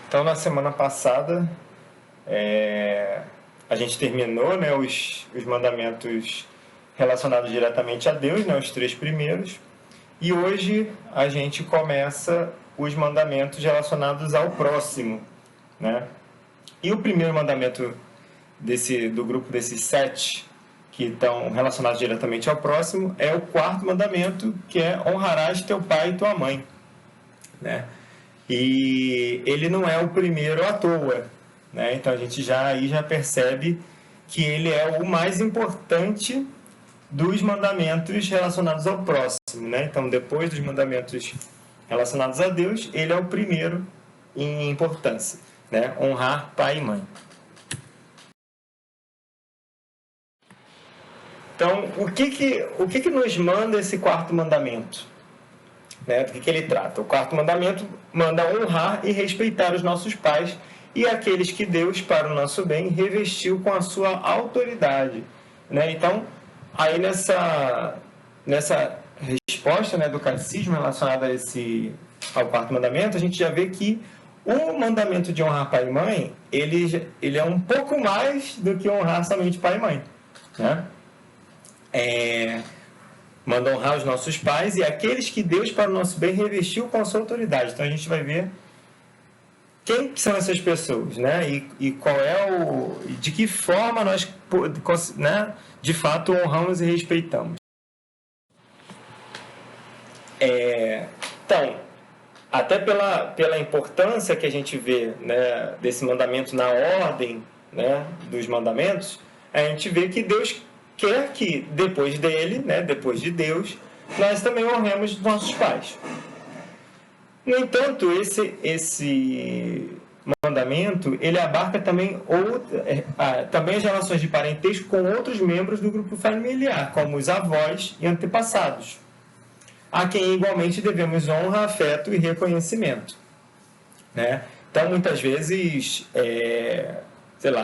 Então, na semana passada, a gente terminou, né, os mandamentos relacionados diretamente a Deus, né, os 3 primeiros. E hoje a gente começa os mandamentos relacionados ao próximo, né? E o primeiro mandamento do grupo desses 7 que estão relacionados diretamente ao próximo é o 4º mandamento, que é honrarás teu pai e tua mãe, né? E ele não é o primeiro à toa, né? Então a gente já percebe que ele é o mais importante dos mandamentos relacionados ao próximo, né? Então, depois dos mandamentos relacionados a Deus, ele é o primeiro em importância, né? Honrar pai e mãe. Então, o que nos manda esse 4º mandamento? Né? Do que ele trata? O 4º mandamento manda honrar e respeitar os nossos pais e aqueles que Deus, para o nosso bem, revestiu com a sua autoridade, né? Então, aí nessa resposta, né, do catecismo relacionada ao 4º mandamento, a gente já vê que o mandamento de honrar pai e mãe, ele é um pouco mais do que honrar somente pai e mãe, né? Manda honrar os nossos pais e aqueles que Deus, para o nosso bem, revestiu com a sua autoridade. Então a gente vai ver quem são essas pessoas, né? E qual de que forma nós, né, de fato honramos e respeitamos. Então, até pela importância que a gente vê, né, desse mandamento na ordem, né, dos mandamentos, a gente vê que Deus quer que depois dele, né, depois de Deus, nós também honremos nossos pais. No entanto, esse mandamento, ele abarca também as relações de parentesco com outros membros do grupo familiar, como os avós e antepassados, a quem igualmente devemos honra, afeto e reconhecimento, né? Então, muitas vezes,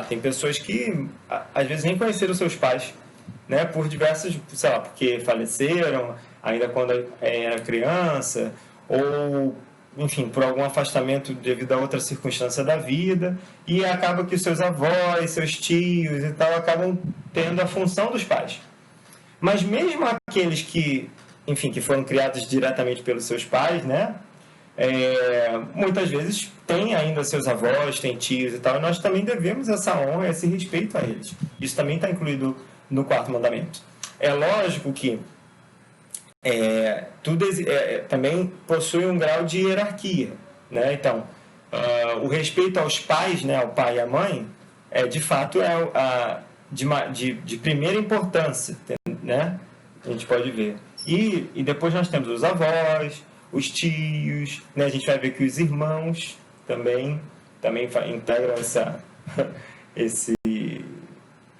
tem pessoas que, às vezes, nem conheceram seus pais, né, por diversas, porque faleceram ainda quando era criança, ou, enfim, por algum afastamento devido a outra circunstância da vida, e acaba que os seus avós, seus tios e tal, acabam tendo a função dos pais. Mas mesmo aqueles que foram criados diretamente pelos seus pais, né, muitas vezes têm ainda seus avós, têm tios e tal, e nós também devemos essa honra, esse respeito a eles. Isso também está incluído no 4º mandamento. É lógico que tudo também possui um grau de hierarquia, né? Então, o respeito aos pais, né, ao pai e à mãe, de fato de primeira importância, né? A gente pode ver. E depois nós temos os avós, os tios, né? A gente vai ver que os irmãos também integram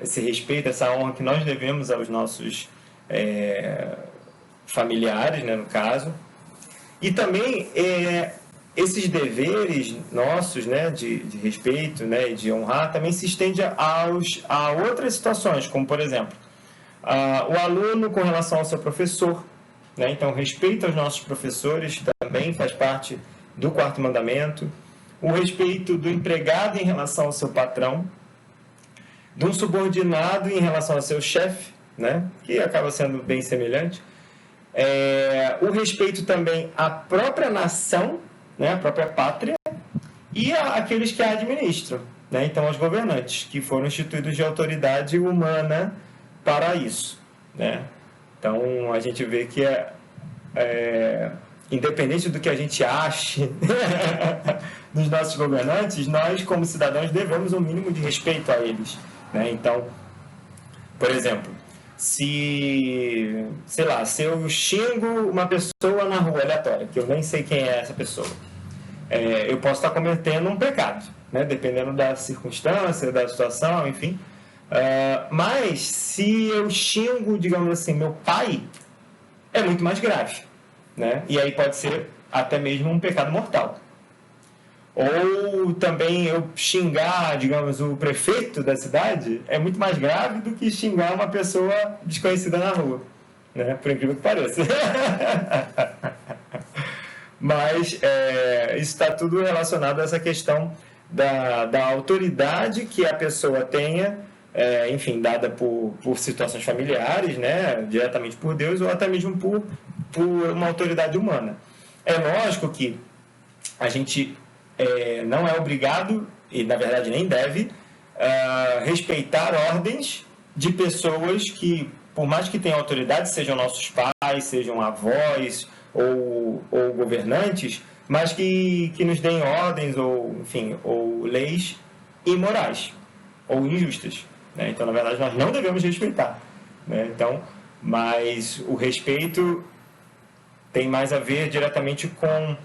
esse respeito, essa honra que nós devemos aos nossos familiares, né, no caso. E também esses deveres nossos, né, de respeito, né, e de honrar, também se estende a outras situações, como, por exemplo, o aluno com relação ao seu professor, né? Então, respeito aos nossos professores também faz parte do 4º mandamento. O respeito do empregado em relação ao seu patrão, de um subordinado em relação ao seu chefe, né, que acaba sendo bem semelhante. O respeito também à própria nação, né, à própria pátria, e àqueles que a administram, né, então aos governantes, que foram instituídos de autoridade humana para isso, né. Então a gente vê que independente do que a gente ache dos nossos governantes, nós como cidadãos devemos um mínimo de respeito a eles, né? Então, por exemplo, se eu xingo uma pessoa na rua aleatória, que eu nem sei quem é essa pessoa, eu posso estar cometendo um pecado, né? Dependendo da circunstância, da situação, enfim. Mas se eu xingo, digamos assim, meu pai, é muito mais grave, né? E aí pode ser até mesmo um pecado mortal. Ou também eu xingar, digamos, o prefeito da cidade é muito mais grave do que xingar uma pessoa desconhecida na rua, né? Por incrível que pareça. Mas isso está tudo relacionado a essa questão da autoridade que a pessoa tenha, enfim, dada por situações familiares, né, diretamente por Deus, ou até mesmo por uma autoridade humana. É lógico que a gente não é obrigado, e na verdade nem deve, respeitar ordens de pessoas que, por mais que tenham autoridade, sejam nossos pais, sejam avós ou governantes, mas que nos deem ordens ou, enfim, ou leis imorais ou injustas, né? Então, na verdade, nós não devemos respeitar, né? Então, mas o respeito tem mais a ver diretamente com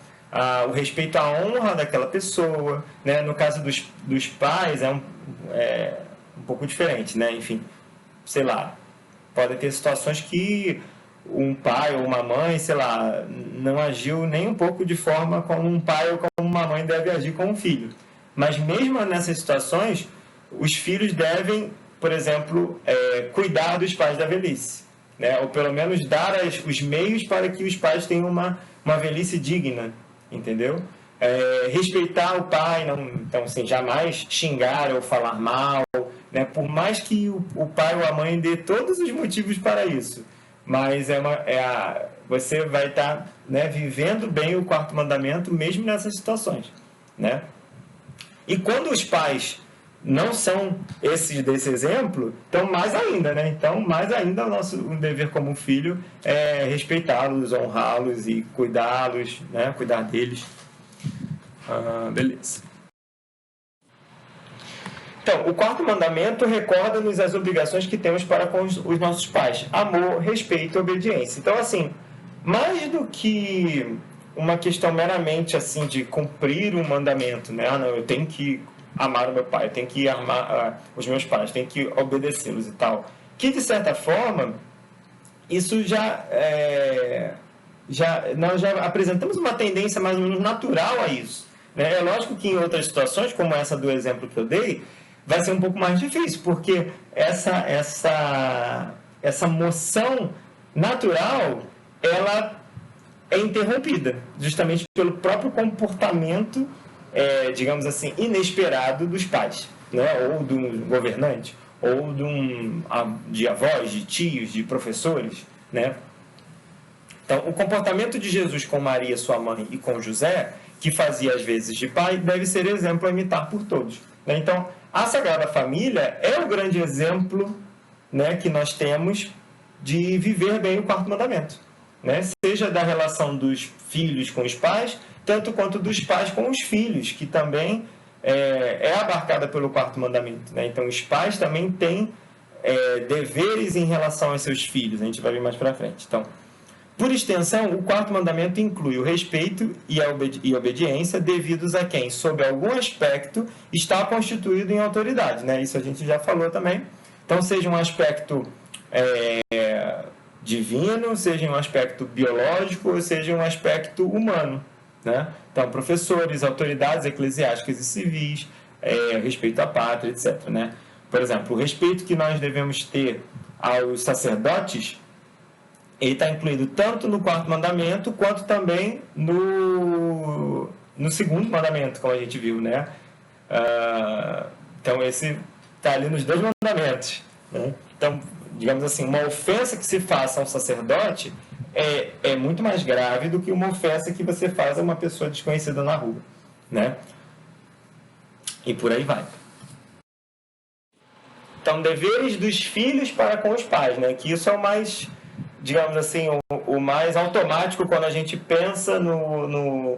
o respeito à honra daquela pessoa, né? No caso dos pais é um pouco diferente, né? Enfim, sei lá, pode ter situações que um pai ou uma mãe, sei lá, não agiu nem um pouco de forma como um pai ou como uma mãe deve agir com um filho. Mas mesmo nessas situações, os filhos devem, por exemplo, cuidar dos pais da velhice, né? Ou pelo menos dar os meios para que os pais tenham uma velhice digna, entendeu? Respeitar o pai, não, então, assim, jamais xingar ou falar mal, né? Por mais que o pai ou a mãe dê todos os motivos para isso, mas você vai estar, né, vivendo bem o quarto mandamento mesmo nessas situações, né? E quando os pais não são desse exemplo, então mais ainda, né? Então, mais ainda o nosso dever como filho é respeitá-los, honrá-los e cuidá-los, né? Cuidar deles. Beleza. Então, o quarto mandamento recorda-nos as obrigações que temos para com os nossos pais. Amor, respeito e obediência. Então, assim, mais do que uma questão meramente assim de cumprir um mandamento, né? Não, eu tenho que amar o meu pai, eu tenho que amar os meus pais, tenho que obedecê-los e tal. Que, de certa forma, isso nós já apresentamos uma tendência mais ou menos natural a isso, né? É lógico que em outras situações, como essa do exemplo que eu dei, vai ser um pouco mais difícil, porque essa moção natural, ela é interrompida, justamente pelo próprio comportamento, digamos assim, inesperado dos pais, né? Ou de um governante, ou de avós, de tios, de professores, né? Então, o comportamento de Jesus com Maria, sua mãe, e com José, que fazia às vezes de pai, deve ser exemplo a imitar por todos, né? Então, a Sagrada Família é o grande exemplo, né, que nós temos de viver bem o quarto mandamento, né? Seja da relação dos filhos com os pais, tanto quanto dos pais com os filhos, que também é abarcada pelo quarto mandamento, né? Então, os pais também têm deveres em relação aos seus filhos, a gente vai ver mais para frente. Então, por extensão, o quarto mandamento inclui o respeito e a obediência devidos a quem, sob algum aspecto, está constituído em autoridade, né? Isso a gente já falou também. Então, seja um aspecto divino, seja um aspecto biológico, ou seja um aspecto humano, né? Então, professores, autoridades eclesiásticas e civis, respeito à pátria, etc., né? Por exemplo, o respeito que nós devemos ter aos sacerdotes, ele está incluído tanto no quarto mandamento, quanto também no segundo mandamento, como a gente viu, né? Então, esse está ali nos dois mandamentos, né? Então, digamos assim, uma ofensa que se faça a um sacerdote é muito mais grave do que uma ofensa que você faz a uma pessoa desconhecida na rua, né? E por aí vai. Então, deveres dos filhos para com os pais, né? Que isso é o mais, digamos assim, o mais automático quando a gente pensa no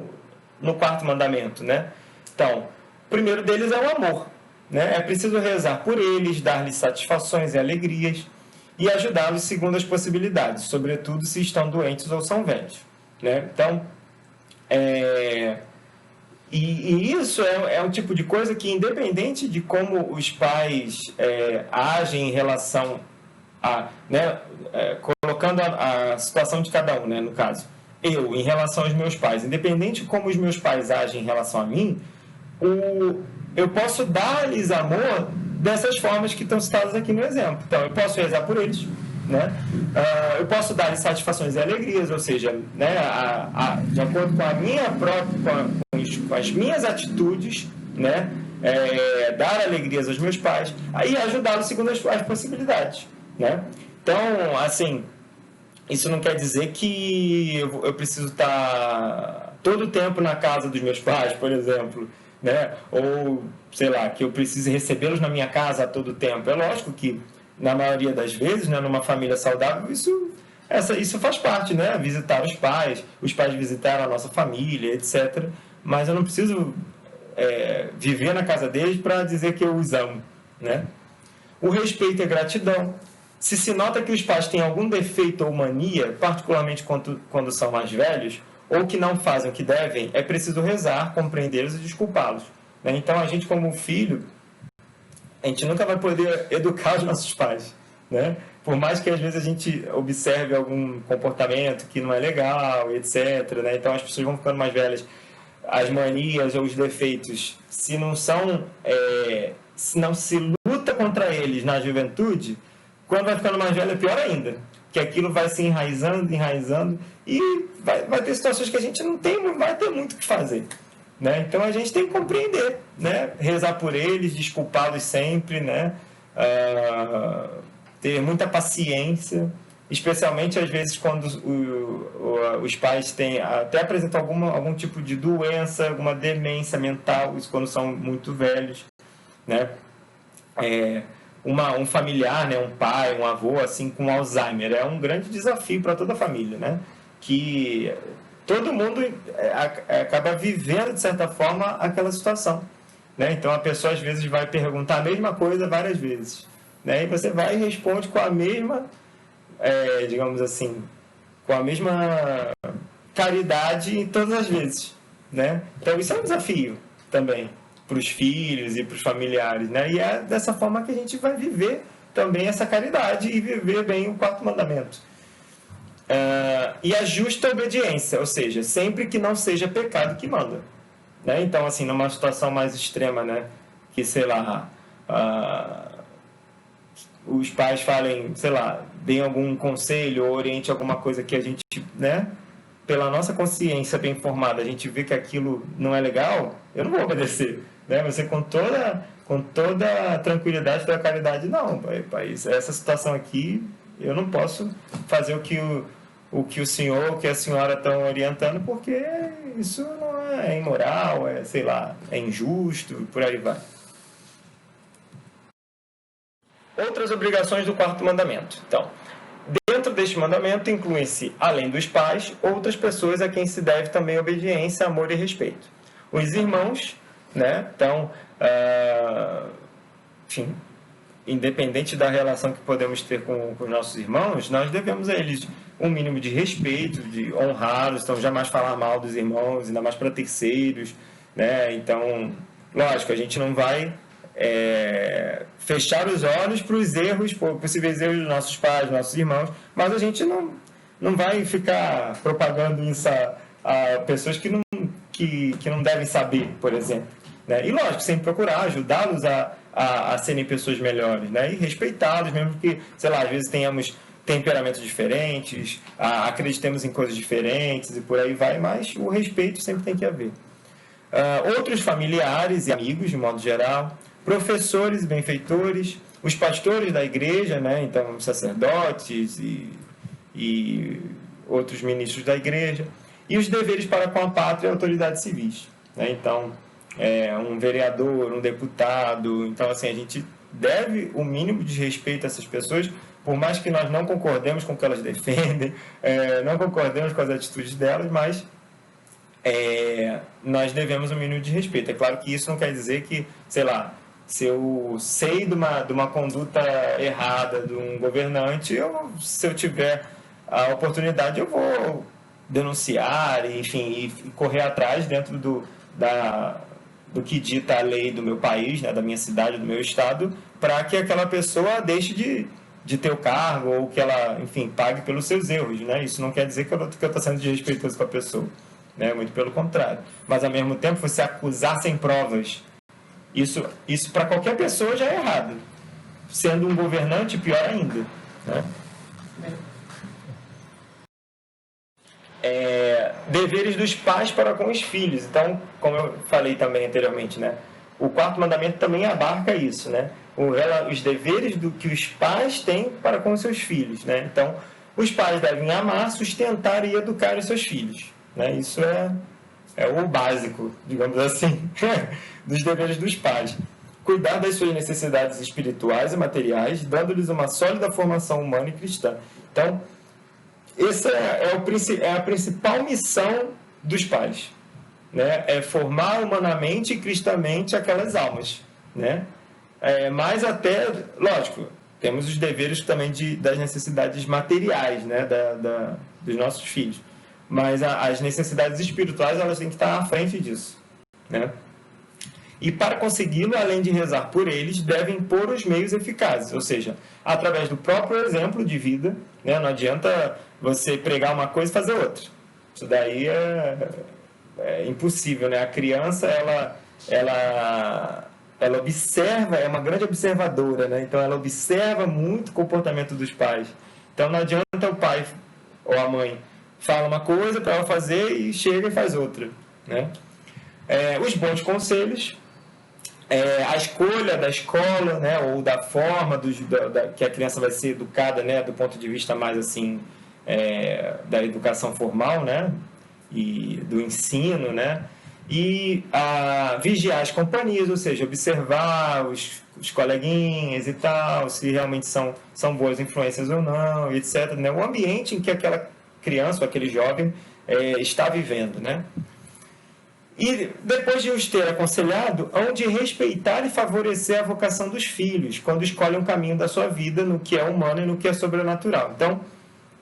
quarto mandamento, né? Então, o primeiro deles é o amor, né? É preciso rezar por eles, dar-lhes satisfações e alegrias e ajudá-los segundo as possibilidades, sobretudo se estão doentes ou são velhos, né? Então, e isso é um tipo de coisa que, independente de como os pais agem em relação a, né, colocando a situação de cada um, né, no caso, eu em relação aos meus pais, independente de como os meus pais agem em relação a mim, eu posso dar-lhes amor dessas formas que estão citadas aqui no exemplo. Então, eu posso rezar por eles, né? Eu posso dar satisfações e alegrias, ou seja, né, de acordo com a minha própria, com as minhas atitudes, né, dar alegrias aos meus pais, aí ajudá-los segundo as possibilidades, né? Então, assim, isso não quer dizer que eu preciso estar todo o tempo na casa dos meus pais, por exemplo, né? Ou, sei lá, que eu precise recebê-los na minha casa a todo tempo. É lógico que, na maioria das vezes, né, numa família saudável, isso faz parte, né? Visitar os pais visitar a nossa família, etc. Mas eu não preciso viver na casa deles para dizer que eu os amo, né? O respeito e a gratidão. Se nota que os pais têm algum defeito ou mania, particularmente quando são mais velhos, ou que não fazem o que devem, é preciso rezar, compreendê-los e desculpá-los, né? Então, a gente, como filho, a gente nunca vai poder educar os nossos pais, né? Por mais que, às vezes, a gente observe algum comportamento que não é legal, etc., né? Então, as pessoas vão ficando mais velhas, as manias ou os defeitos, se não se luta contra eles na juventude, quando vai ficando mais velho é pior ainda, que aquilo vai se enraizando e vai ter situações que a gente não vai ter muito o que fazer, né? Então a gente tem que compreender, né? Rezar por eles, desculpá-los sempre, né? Ter muita paciência, especialmente às vezes quando os pais até apresentam algum tipo de doença, alguma demência mental, isso quando são muito velhos, né? Um familiar, né, um pai, um avô, assim, com Alzheimer, é um grande desafio para toda a família, né? Que todo mundo acaba vivendo, de certa forma, aquela situação, né? Então, a pessoa, às vezes, vai perguntar a mesma coisa várias vezes, né? E você vai e responde com a mesma, digamos assim, com a mesma caridade todas as vezes, né? Então, isso é um desafio também para os filhos e para os familiares, né? E é dessa forma que a gente vai viver também essa caridade e viver bem o quarto mandamento. E a justa obediência, ou seja, sempre que não seja pecado que manda, né? Então, assim, numa situação mais extrema, né? Que, sei lá, os pais falem, sei lá, deem algum conselho ou oriente alguma coisa que a gente, né? Pela nossa consciência bem informada, a gente vê que aquilo não é legal, eu não vou obedecer, né? Você com toda a tranquilidade, toda a caridade, não, pai, essa situação aqui, eu não posso fazer o que o senhor, o que a senhora estão orientando, porque isso não é imoral, sei lá, é injusto, por aí vai. Outras obrigações do quarto mandamento. Então, dentro deste mandamento incluem-se, além dos pais, outras pessoas a quem se deve também obediência, amor e respeito. Os irmãos, né? Então, enfim, independente da relação que podemos ter com os nossos irmãos, nós devemos a eles um mínimo de respeito, de honrá-los, então jamais falar mal dos irmãos, ainda mais para terceiros, né? Então, lógico, a gente não vai fechar os olhos para os erros, possíveis erros dos nossos pais, dos nossos irmãos, mas a gente não vai ficar propagando isso a pessoas que não devem saber, por exemplo, né? E lógico, sempre procurar ajudá-los a serem pessoas melhores, né? E respeitá-los, mesmo que, sei lá, às vezes tenhamos temperamentos diferentes, acreditemos em coisas diferentes e por aí vai, mas o respeito sempre tem que haver. Outros familiares e amigos, de modo geral, professores e benfeitores, os pastores da igreja, né? Então sacerdotes e outros ministros da igreja, e os deveres para com a pátria e autoridades civis, né? Então, um vereador, um deputado, então assim, a gente deve o mínimo de respeito a essas pessoas, por mais que nós não concordemos com o que elas defendem, não concordemos com as atitudes delas, mas nós devemos um mínimo de respeito. É claro que isso não quer dizer que, sei lá, se eu sei de uma conduta errada de um governante, se eu tiver a oportunidade, eu vou denunciar, enfim, e correr atrás dentro do que dita a lei do meu país, né, da minha cidade, do meu estado, para que aquela pessoa deixe de ter o cargo ou que ela, enfim, pague pelos seus erros, né? Isso não quer dizer que eu estou sendo desrespeitoso com a pessoa, né? Muito pelo contrário. Mas, ao mesmo tempo, você acusar sem provas, isso para qualquer pessoa já é errado. Sendo um governante, pior ainda, né? Deveres dos pais para com os filhos. Então, como eu falei também anteriormente, né? O quarto mandamento também abarca isso, né? Os deveres que os pais têm para com os seus filhos, né? Então, os pais devem amar, sustentar e educar os seus filhos, né? Isso é o básico, digamos assim, dos deveres dos pais. Cuidar das suas necessidades espirituais e materiais, dando-lhes uma sólida formação humana e cristã. Então, essa é a principal missão dos pais, né? É formar humanamente e cristamente aquelas almas, né? Mas até, lógico, temos os deveres também das necessidades materiais, né? Dos nossos filhos. Mas as necessidades espirituais, elas têm que estar à frente disso, né? E para consegui-lo, além de rezar por eles, devem pôr os meios eficazes, ou seja, através do próprio exemplo de vida, né? Não adianta você pregar uma coisa e fazer outra. Isso daí é impossível, né? A criança, ela observa, é uma grande observadora, né? Então ela observa muito o comportamento dos pais. Então não adianta o pai ou a mãe fala uma coisa para ela fazer e chega e faz outra, né? Os bons conselhos, a escolha da escola, né, ou da forma que a criança vai ser educada, né, do ponto de vista mais assim da educação formal, né, e do ensino, né, e vigiar as companhias, ou seja, observar os coleguinhas e tal, se realmente são boas influências ou não, etc., né, o ambiente em que aquela criança ou aquele jovem está vivendo, né. E depois de os ter aconselhado, hão de respeitar e favorecer a vocação dos filhos, quando escolhem o caminho da sua vida no que é humano e no que é sobrenatural. Então,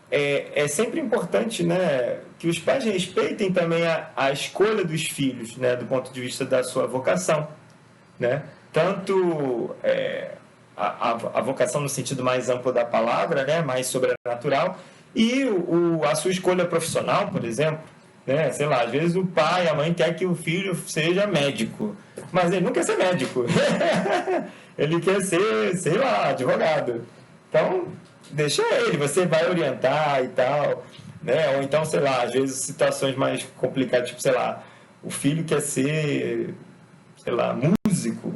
é sempre importante, né, que os pais respeitem também a escolha dos filhos, né, do ponto de vista da sua vocação, né? Tanto a vocação no sentido mais amplo da palavra, né, mais sobrenatural, e a sua escolha profissional, por exemplo, né? Sei lá, às vezes o pai, a mãe quer que o filho seja médico, mas ele não quer ser médico. Ele quer ser, sei lá, advogado. Então, deixa ele, você vai orientar e tal, né? Ou então, sei lá, às vezes situações mais complicadas, tipo, sei lá, o filho quer ser, sei lá, músico.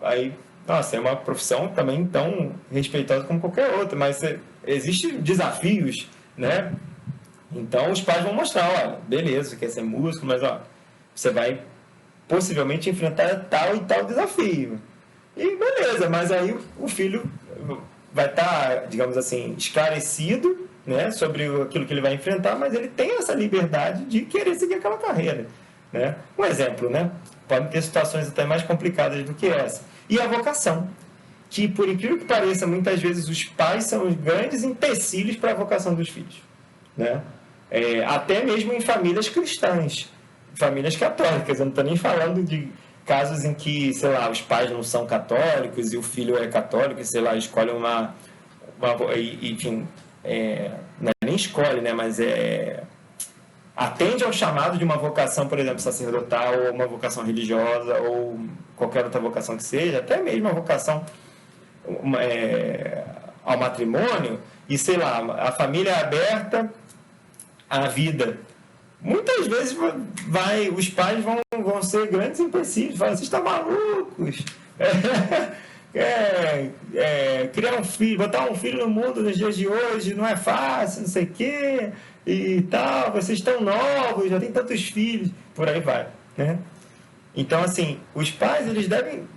Aí, nossa, é uma profissão também tão respeitosa como qualquer outra, mas existem desafios, né? Então, os pais vão mostrar, olha, beleza, você quer ser músico, mas ó, você vai possivelmente enfrentar tal e tal desafio. E beleza, mas aí o filho vai estar, digamos assim, esclarecido, né, sobre aquilo que ele vai enfrentar, mas ele tem essa liberdade de querer seguir aquela carreira, né? Um exemplo, né? Podem ter situações até mais complicadas do que essa. E a vocação, que por incrível que pareça, muitas vezes os pais são os grandes empecilhos para a vocação dos filhos, né? Até mesmo em famílias cristãs, famílias católicas. Eu não estou nem falando de casos em que, sei lá, os pais não são católicos e o filho é católico e, sei lá, escolhe enfim, não é nem escolhe, né, mas atende ao chamado de uma vocação, por exemplo, sacerdotal, ou uma vocação religiosa, ou qualquer outra vocação que seja, até mesmo a vocação ao matrimônio, e, sei lá, a família é aberta a vida. Muitas vezes os pais vão ser grandes empecilhos, falam, vocês estão malucos? Criar um filho, botar um filho no mundo nos dias de hoje não é fácil, não sei o quê, e tal, vocês estão novos, já tem tantos filhos, por aí vai, né? Então, assim, os pais, eles devem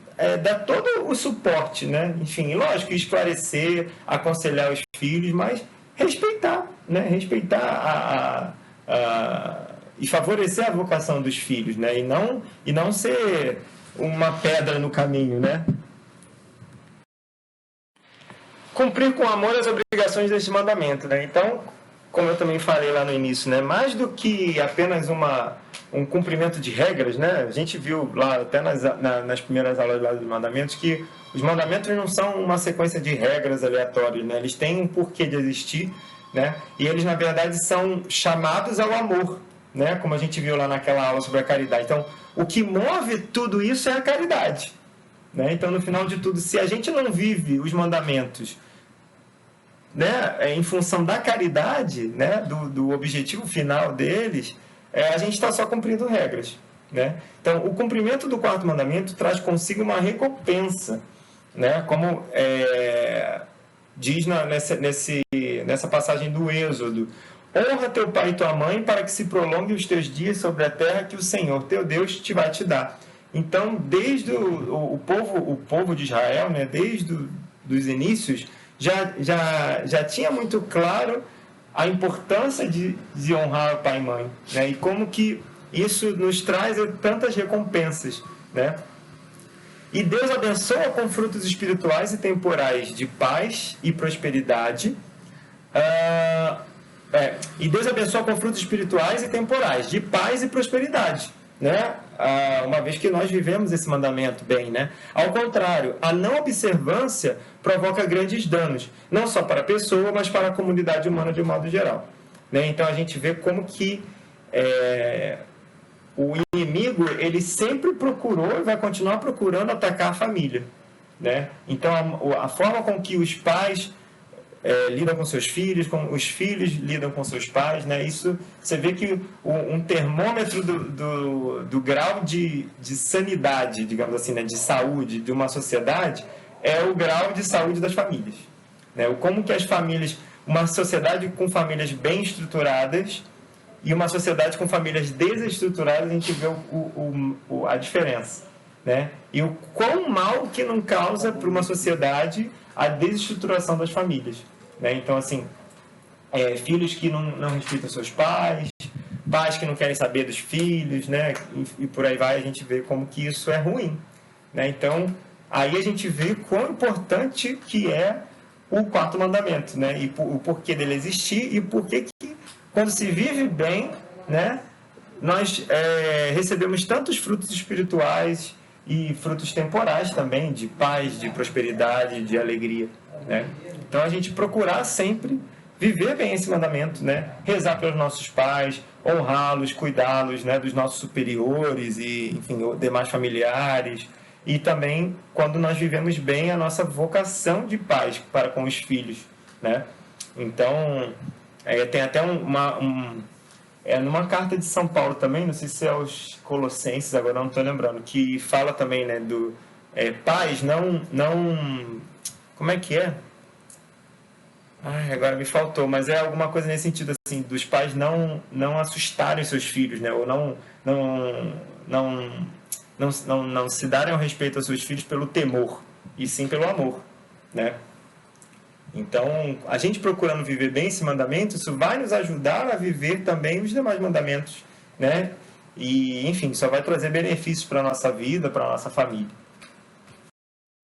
dar todo o suporte, né? Enfim, lógico, esclarecer, aconselhar os filhos, mas respeitar, né? Respeitar e favorecer a vocação dos filhos, né? E não ser uma pedra no caminho, né? Cumprir com amor as obrigações desse mandamento, né? Então, como eu também falei lá no início, né? Mais do que apenas um cumprimento de regras, né? A gente viu lá até nas primeiras aulas lá dos mandamentos que os mandamentos não são uma sequência de regras aleatórias, né? Eles têm um porquê de existir, né? E eles, na verdade, são chamados ao amor, né? Como a gente viu lá naquela aula sobre a caridade. Então, o que move tudo isso é a caridade, né? Então, no final de tudo, se a gente não vive os mandamentos né, em função da caridade, né, do objetivo final deles, a gente está só cumprindo regras, né? Então, o cumprimento do quarto mandamento traz consigo uma recompensa, né? Como diz nessa passagem do Êxodo: honra teu pai e tua mãe para que se prolongue os teus dias sobre a terra que o Senhor teu Deus vai te dar. Então, desde o povo de Israel, né, desde os inícios, já tinha muito claro a importância de honrar o pai e mãe, né, e como que isso nos traz tantas recompensas, né? E Deus abençoa com frutos espirituais e temporais de paz e prosperidade. E Deus abençoa com frutos espirituais e temporais de paz e prosperidade, né? Uma vez que nós vivemos esse mandamento bem, né? Ao contrário, a não observância provoca grandes danos, não só para a pessoa, mas para a comunidade humana de um modo geral, né? Então a gente vê como que o inimigo, ele sempre procurou e vai continuar procurando atacar a família, né? Então a forma com que os pais lidam com seus filhos, como os filhos lidam com seus pais, né? Isso, você vê que um termômetro do grau de sanidade, digamos assim, né? De saúde de uma sociedade é o grau de saúde das famílias, né? Como que as famílias, uma sociedade com famílias bem estruturadas e uma sociedade com famílias desestruturadas, a gente vê a diferença, né? E o quão mal que não causa para uma sociedade a desestruturação das famílias, né? Então, assim, filhos que não respeitam seus pais, pais que não querem saber dos filhos, né? E por aí vai, a gente vê como que isso é ruim, né? Então, aí a gente vê quão importante que é o quarto mandamento, né? E o porquê dele existir e porquê que, quando se vive bem, né, nós recebemos tantos frutos espirituais e frutos temporais também, de paz, de prosperidade, de alegria, né? Então a gente procurar sempre viver bem esse mandamento, né? Rezar pelos nossos pais, honrá-los, cuidá-los, né, dos nossos superiores e, enfim, demais familiares. E também, quando nós vivemos bem, a nossa vocação de pais para com os filhos, né? Então, tem até numa carta de São Paulo também, não sei se é aos Colossenses, agora não estou lembrando, que fala também, né, do pais não... Como é que é? Ai, agora me faltou, mas é alguma coisa nesse sentido, assim, dos pais não assustarem seus filhos, né? Ou não se darem ao respeito aos seus filhos pelo temor, e sim pelo amor, né? Então, a gente procurando viver bem esse mandamento, isso vai nos ajudar a viver também os demais mandamentos, né? E, enfim, só vai trazer benefícios para a nossa vida, para a nossa família.